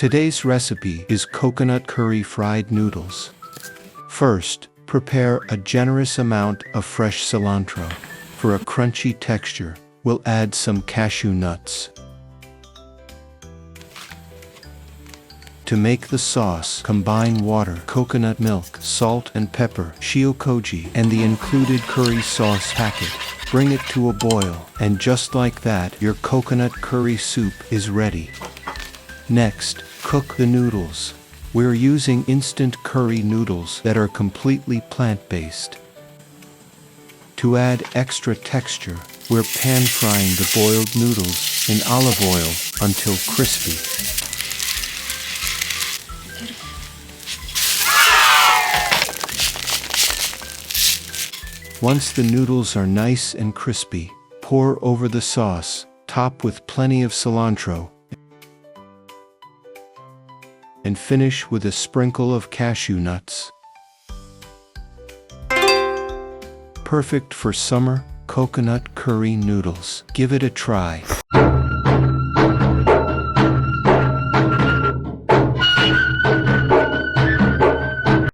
Today's recipe is coconut curry fried noodles. First, prepare a generous amount of fresh cilantro. For a crunchy texture, we'll add some cashew nuts. To make the sauce, combine water, coconut milk, salt and pepper, shiokoji, and the included curry sauce packet. Bring it to a boil, and just like that, your coconut curry soup is ready. Next, cook the noodles. We're using instant curry noodles that are completely plant-based. To add extra texture, we're pan-frying the boiled noodles in olive oil until crispy. Once the noodles are nice and crispy, pour over the sauce, top with plenty of cilantro, and finish with a sprinkle of cashew nuts. Perfect for summer coconut curry noodles. Give it a try.